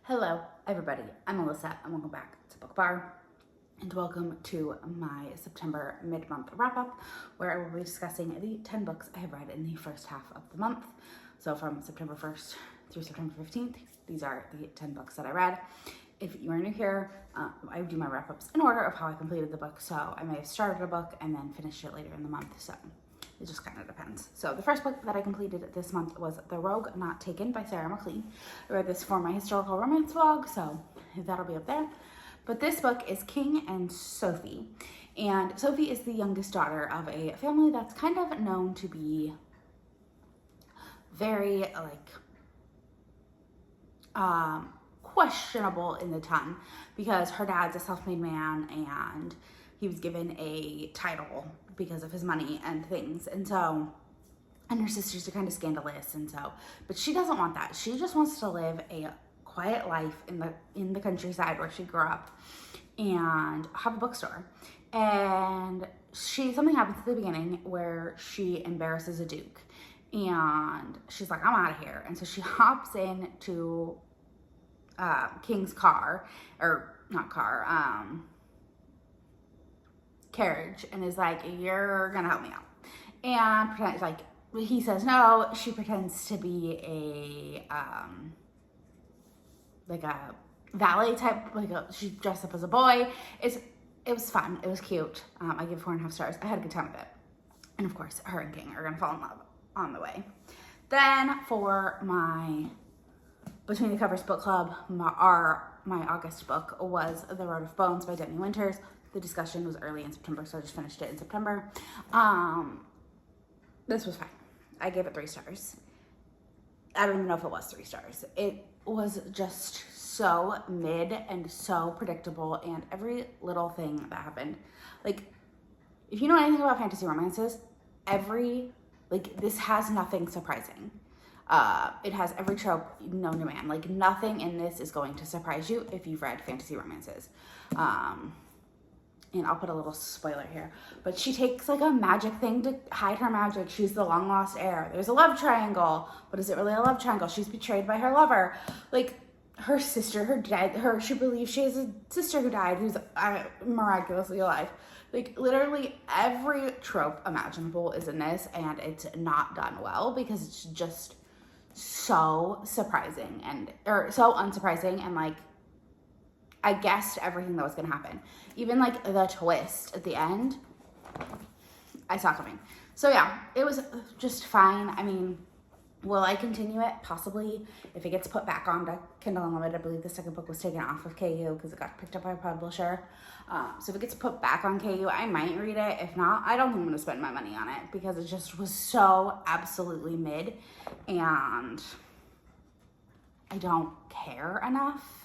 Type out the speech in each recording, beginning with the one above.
Hello, everybody. I'm Melissa, and welcome back to Book Bar, and welcome to my September mid-month wrap-up, where I will be discussing the 10 books I have read in the first half of the month. So from September 1st through September 15th, these are the 10 books that I read. If you are new here, I do my wrap-ups in order of how I completed the book, so I may have started a book and then finished it later in the month, so it just kind of depends. So the first book that I completed this month was The Rogue Not Taken by MacLean. I read this for my historical romance vlog, so that'll be up there. But this book is King and Sophie. And Sophie is the youngest daughter of a family that's kind of known to be very, questionable in the tongue, because her dad's a self-made man and he was given a title because of his money and things, and her sisters are kind of scandalous, but she doesn't want that. She just wants to live a quiet life in the countryside where she grew up and have a bookstore. And something happens at the beginning where she embarrasses a duke, and she's like, I'm out of here. And so she hops into King's car, or not car, carriage, and is like, you're gonna help me out. And pretends, like, he says no. She pretends to be a valet type, she dressed up as a boy. It was fun. It was cute. I give 4.5 stars. I had a good time with it. And of course, her and King are gonna fall in love on the way. Then for my Between the Covers book club, my August book was The Road of Bones by Demi. The discussion was early in September, so I just finished it in September. This was fine. I gave it 3 stars. I don't even know if it was 3 stars. It was just so mid and so predictable, and every little thing that happened. Like, if you know anything about fantasy romances, this has nothing surprising. It has every trope known to man. Like, nothing in this is going to surprise you if you've read fantasy romances. And I'll put a little spoiler here, but she takes like a magic thing to hide her magic. She's the long lost heir. There's a love triangle, but is it really a love triangle? She's betrayed by her lover. Like, her sister, she believes she has a sister who died, who's miraculously alive. Like, literally every trope imaginable is in this, and it's not done well because it's just so surprising or so unsurprising, and like, I guessed everything that was gonna happen. Even like the twist at the end, I saw coming. So yeah, it was just fine. I mean, will I continue it? Possibly, if it gets put back onto Kindle Unlimited. I believe the second book was taken off of KU because it got picked up by a publisher. So if it gets put back on KU, I might read it. If not, I don't think I'm gonna spend my money on it because it just was so absolutely mid, and I don't care enough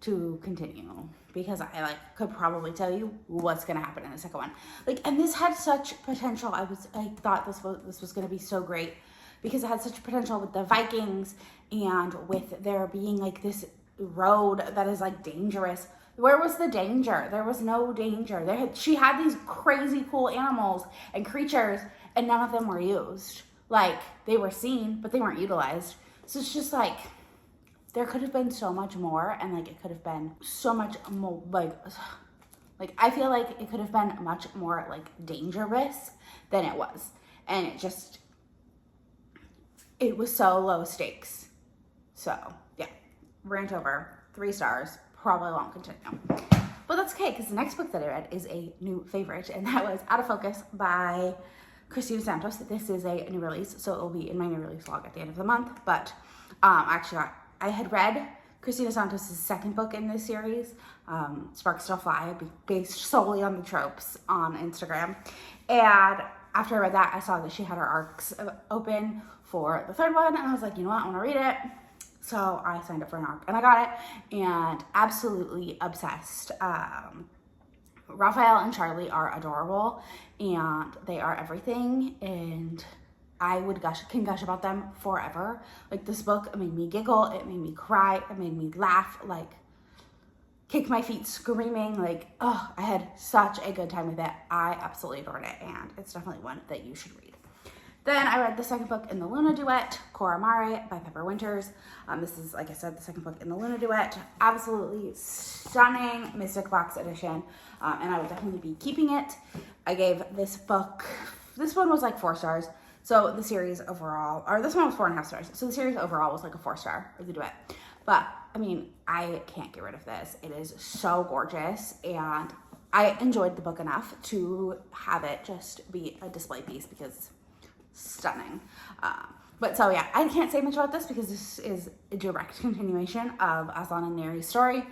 to continue, because I could probably tell you what's gonna happen in the second one. And this had such potential. I thought this was gonna be so great because it had such potential with the Vikings and with there being like this road that is like dangerous. Where was the danger? There was no danger. She had these crazy cool animals and creatures, and none of them were used. Like, they were seen, but they weren't utilized. So it's just like, there could have been so much more, and like, it could have been so much more, like I feel like it could have been much more like dangerous than it was. And it was so low stakes. So yeah, rant over, 3 stars, probably won't continue. But that's okay, because the next book that I read is a new favorite, and that was Out of Focus by Cristina Santos. This is a new release, so it will be in my new release vlog at the end of the month. But actually, I had read Cristina Santos' second book in this series, Sparks Still Fly, based solely on the tropes on Instagram. And after I read that, I saw that she had her arcs open for the third one, and I was like, you know what, I want to read it. So I signed up for an arc, and I got it, and absolutely obsessed. Raphael and Charlie are adorable, and they are everything, and I can gush about them forever. Like, this book, it made me giggle, it made me cry, it made me laugh, like, kick my feet screaming. Like, oh, I had such a good time with it. I absolutely adored it, and it's definitely one that you should read. Then I read the second book in the Luna duet, Amare by Pepper Winters. This is, like I said, the second book in the Luna duet. Absolutely stunning Mystic Box edition, and I will definitely be keeping it. I gave this book, this one was like 4 stars. So the series overall, or this one was 4.5 stars. So the series overall was like a 4-star of the duet. But I mean, I can't get rid of this. It is so gorgeous, and I enjoyed the book enough to have it just be a display piece because it's stunning. But so yeah, I can't say much about this because this is a direct continuation of Aslan and Neri's story.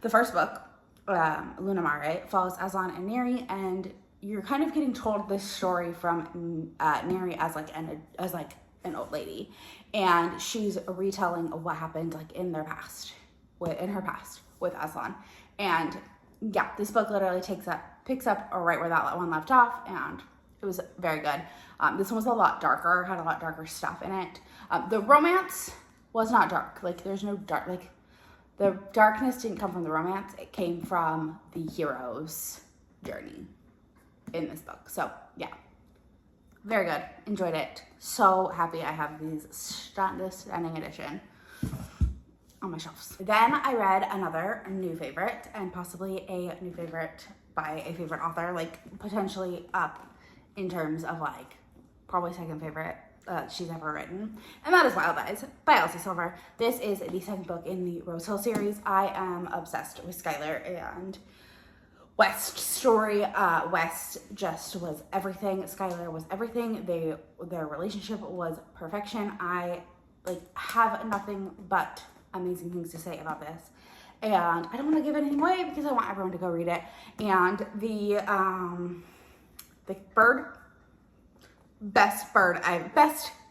The first book, Luna Mare, follows Aslan and Neri, and you're kind of getting told this story from Neri as like an old lady, and she's retelling of what happened like in her past with Aslan. And yeah, this book literally picks up right where that one left off, and it was very good. This one was a lot darker, had a lot darker stuff in it. The romance was not dark. Like, there's no dark, like, the darkness didn't come from the romance. It came from the hero's journey in this book. So, yeah. Very good. Enjoyed it. So happy I have this stunning edition on my shelves. Then I read another new favorite, and possibly a new favorite by a favorite author, like, potentially up in terms of, like, probably second favorite she's ever written, and that is Wild Eyes by Elsie Silver. This is the second book in the Rose Hill series. I am obsessed with Skylar and West's story. West just was everything. Skylar was everything. Their relationship was perfection. I have nothing but amazing things to say about this, and I don't want to give anything away because I want everyone to go read it. And the bird,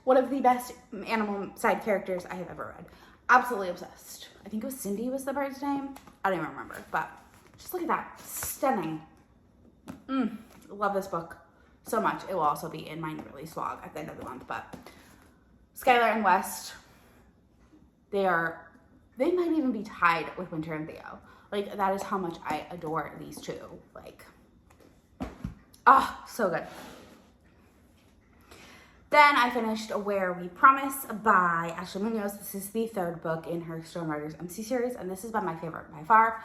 one of the best animal side characters I have ever read. Absolutely obsessed. I think it was Cindy was the bird's name. I don't even remember, but just look at that. Stunning. Love this book so much. It will also be in my release vlog at the end of the month, but Skylar and West, they might even be tied with Winter and Theo. Like, that is how much I adore these two. Like, so good. Then I finished Where We Promise by Ashley Muñoz. This is the third book in her Stone Riders MC series, and this has been my favorite by far.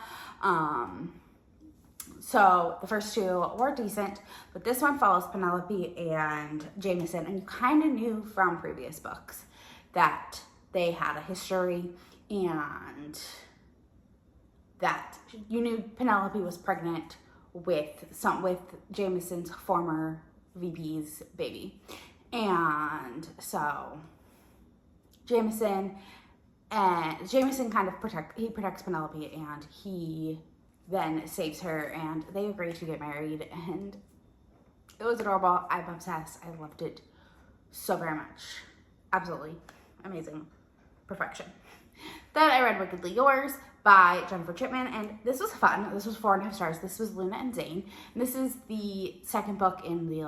So the first two were decent, but this one follows Penelope and Jameson, and you kind of knew from previous books that they had a history, and that you knew Penelope was pregnant with Jameson's former VP's baby. And so Jameson kind of protects Penelope, and he then saves her, and they agree to get married, and it was adorable. I'm obsessed. I loved it so very much. Absolutely amazing. Perfection. Then I read Wickedly Yours by Jennifer Chipman, and this was fun. This was 4.5 stars. This was Luna and Zane, and this is the second book in the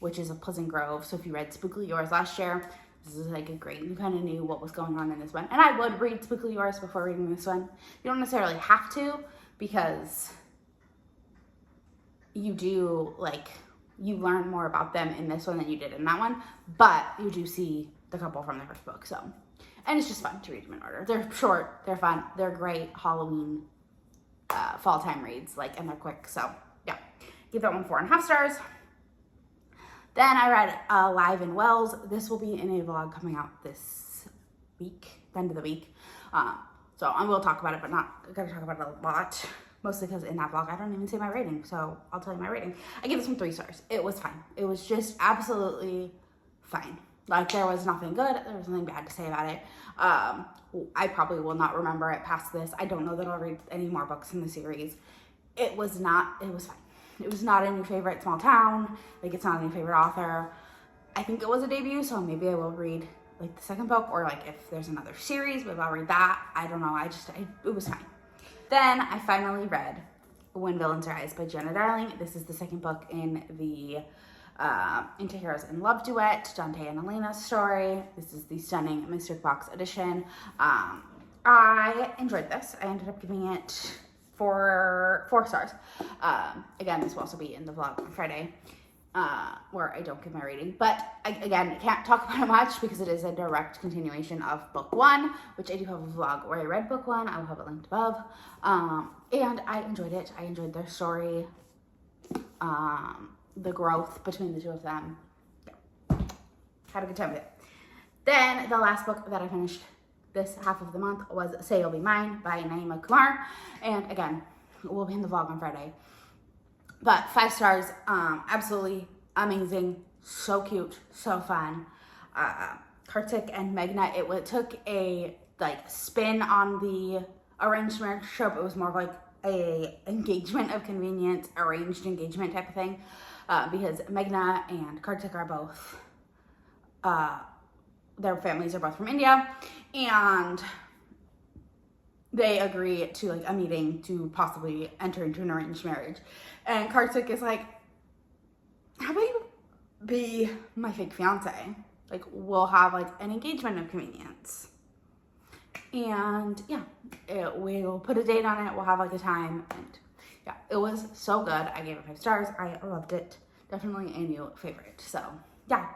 Witches of Pleasant Grove. So if you read Spookily Yours last year, this is like a great, you kind of knew what was going on in this one. And I would read Spookily Yours before reading this one. You don't necessarily have to, because you do, you learn more about them in this one than you did in that one, but you do see the couple from the first book, so. And it's just fun to read them in order. They're short, they're fun, they're great Halloween fall time reads, and they're quick, so yeah. Give that one 4.5 stars. Then I read Alive and Wells. This will be in a vlog coming out this week, the end of the week. So I will talk about it, but not going to talk about it a lot. Mostly because in that vlog, I don't even say my rating. So I'll tell you my rating. I give this one 3 stars. It was fine. It was just absolutely fine. There was nothing good. There was nothing bad to say about it. I probably will not remember it past this. I don't know that I'll read any more books in the series. It was fine. It was not a new favorite small town. It's not a new favorite author. I think it was a debut, so maybe I will read the second book, or if there's another series, maybe I'll read that. I don't know. It was fine. Then I finally read When Villains Rise by Giana Darling. This is the second book in the Into Heroes in Love duet, Dante and Elena's story. This is the stunning Mystic Box edition. I enjoyed this. I ended up giving it 4 stars. Again, this will also be in the vlog on Friday. where I don't give my rating. But again, I can't talk about it much because it is a direct continuation of book 1, which I do have a vlog where I read book 1. I will have it linked above. And I enjoyed it. I enjoyed their story, the growth between the two of them. Yeah. Had a good time with it. Then the last book that I finished this half of the month was Say You'll Be Mine by Naina Kumar. And again, we'll be in the vlog on Friday. But 5 stars, absolutely amazing, so cute, so fun. Kartik and Meghna, it took a spin on the arranged marriage trope. It was more of like a engagement of convenience, arranged engagement type of thing, because Meghna and Kartik are both, their families are both from India, and they agree to a meeting to possibly enter into an arranged marriage. And Kartik is like, how about you be my fake fiance? We'll have an engagement of convenience. And yeah, we'll put a date on it. We'll have a time. And yeah, it was so good. I gave it 5 stars. I loved it. Definitely a new favorite. So yeah,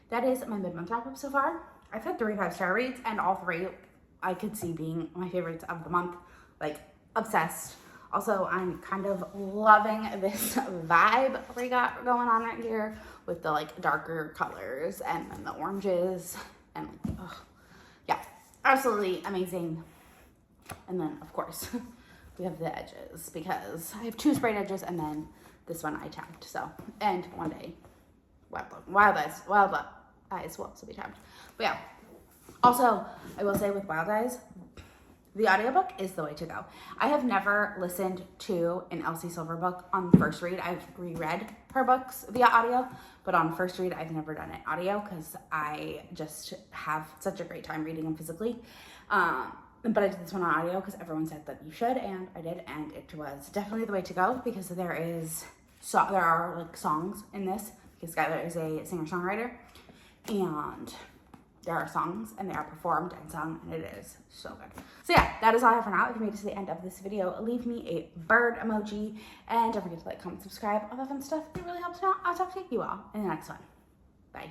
that is my mid-month wrap-up so far. I've had 3 5-star reads, and all 3 I could see being my favorites of the month. Obsessed. Also, I'm kind of loving this vibe we got going on right here with the darker colors and then the oranges and yeah, absolutely amazing. And then of course we have the edges because I have 2 sprayed edges and then this one I tapped. So, and one day wild eyes will also be tapped. But yeah, also I will say with Wild Eyes, the audiobook is the way to go. I have never listened to an Elsie Silver book on first read. I've reread her books via audio, but on first read, I've never done it audio because I just have such a great time reading them physically. But I did this one on audio because everyone said that you should, and I did, and it was definitely the way to go because there are songs in this because Skylar is a singer-songwriter, and there are songs, and they are performed and sung, and it is so good. So yeah, that is all I have for now. If you made it to the end of this video, leave me a bird emoji, and don't forget to comment, subscribe, all that fun stuff. It really helps me out. I'll talk to you all in the next one. Bye.